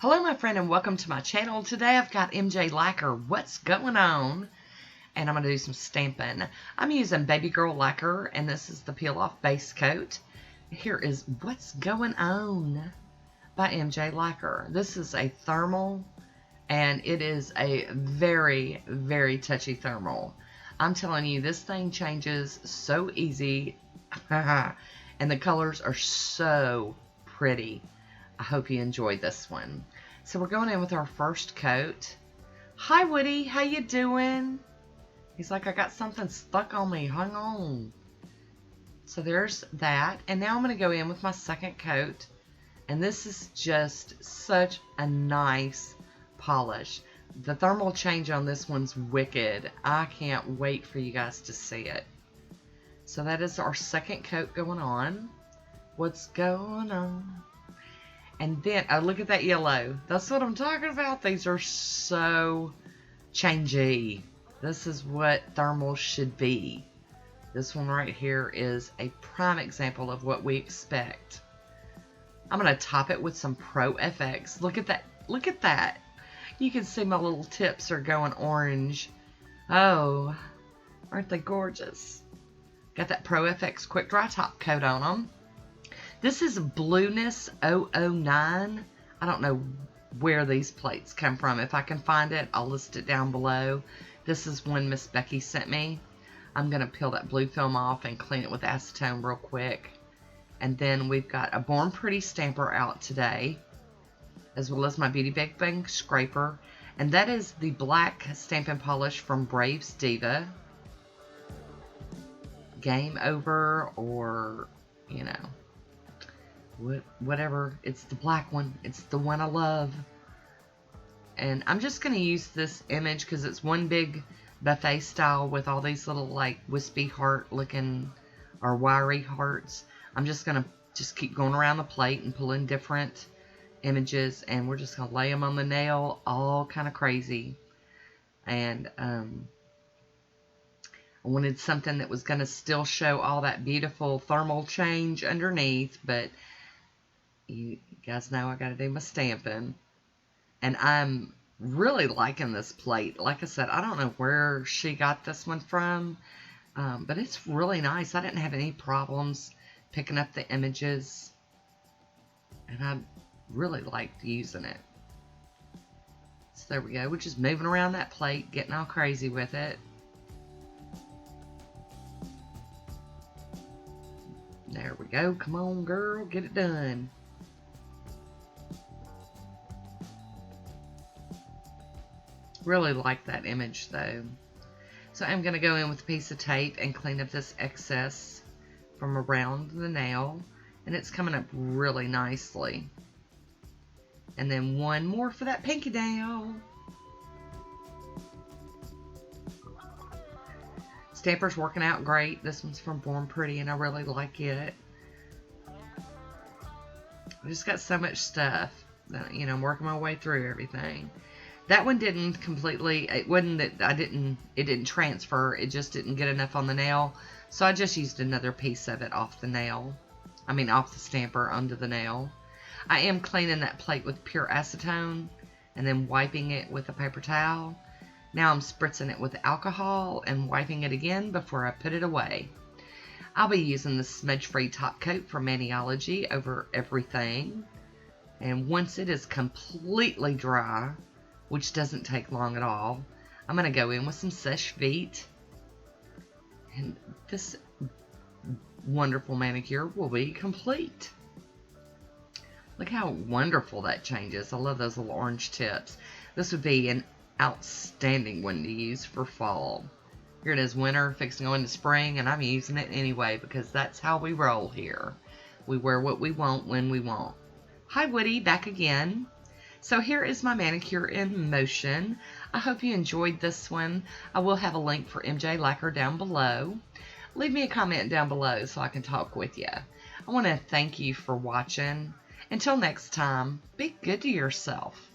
Hello my friend and welcome to my channel. Today I've got MJ Lacquer. What's going on? And I'm going to do some stamping. I'm using Baby Girl Lacquer and this is the peel off base coat. Here is What's Going On by MJ Lacquer. This is a thermal and it is a very, very touchy thermal. I'm telling you, this thing changes so easy and the colors are so pretty. I hope you enjoyed this one. So we're going in with our first coat. Hi Woody, how you doing? He's like, I got something stuck on me, hang on. So there's that. And now I'm going to go in with my second coat. And this is just such a nice polish. The thermal change on this one's wicked. I can't wait for you guys to see it. So that is our second coat going on. What's going on? And then, oh, look at that yellow. That's what I'm talking about. These are so changey. This is what thermals should be. This one right here is a prime example of what we expect. I'm going to top it with some Pro FX. Look at that. Look at that. You can see my little tips are going orange. Oh, aren't they gorgeous? Got that Pro FX quick dry top coat on them. This is Blueness009. I don't know where these plates come from. If I can find it, I'll list it down below. This is one Miss Becky sent me. I'm going to peel that blue film off and clean it with acetone real quick. And then we've got a Born Pretty stamper out today, as well as my Beauty Big Bang scraper. And that is the black stamping polish from Braves Diva. Game Over, or, you know, whatever. It's the black one. It's the one I love. And I'm just going to use this image because it's one big buffet style with all these little like wispy heart looking or wiry hearts. I'm just going to keep going around the plate and pulling different images, and we're just going to lay them on the nail all kind of crazy. And I wanted something that was going to still show all that beautiful thermal change underneath, but you guys know I got to do my stamping. And I'm really liking this plate. Like I said, I don't know where she got this one from, but it's really nice. I didn't have any problems picking up the images, and I really liked using it. So there we go. We're just moving around that plate, getting all crazy with it. There we go. Come on, girl. Get it done. Really like that image, though. So I'm going to go in with a piece of tape and clean up this excess from around the nail. And it's coming up really nicely. And then one more for that pinky nail. Stamper's working out great. This one's from Born Pretty and I really like it. I just got so much stuff that, you know, I'm working my way through everything. That one didn't completely, it wasn't that it didn't transfer, it just didn't get enough on the nail. So I just used another piece of it off the nail. I mean off the stamper onto the nail. I am cleaning that plate with pure acetone and then wiping it with a paper towel. Now I'm spritzing it with alcohol and wiping it again before I put it away. I'll be using the smudge-free top coat from Maniology over everything. And once it is completely dry, which doesn't take long at all, I'm going to go in with some Sèche Vite. And this wonderful manicure will be complete. Look how wonderful that changes. I love those little orange tips. This would be an outstanding one to use for fall. Here it is, winter, fixing to go into spring, and I'm using it anyway because that's how we roll here. We wear what we want when we want. Hi Woody, back again. So here is my manicure in motion. I hope you enjoyed this one. I will have a link for MJ Lacquer down below. Leave me a comment down below so I can talk with you. I want to thank you for watching. Until next time, be good to yourself.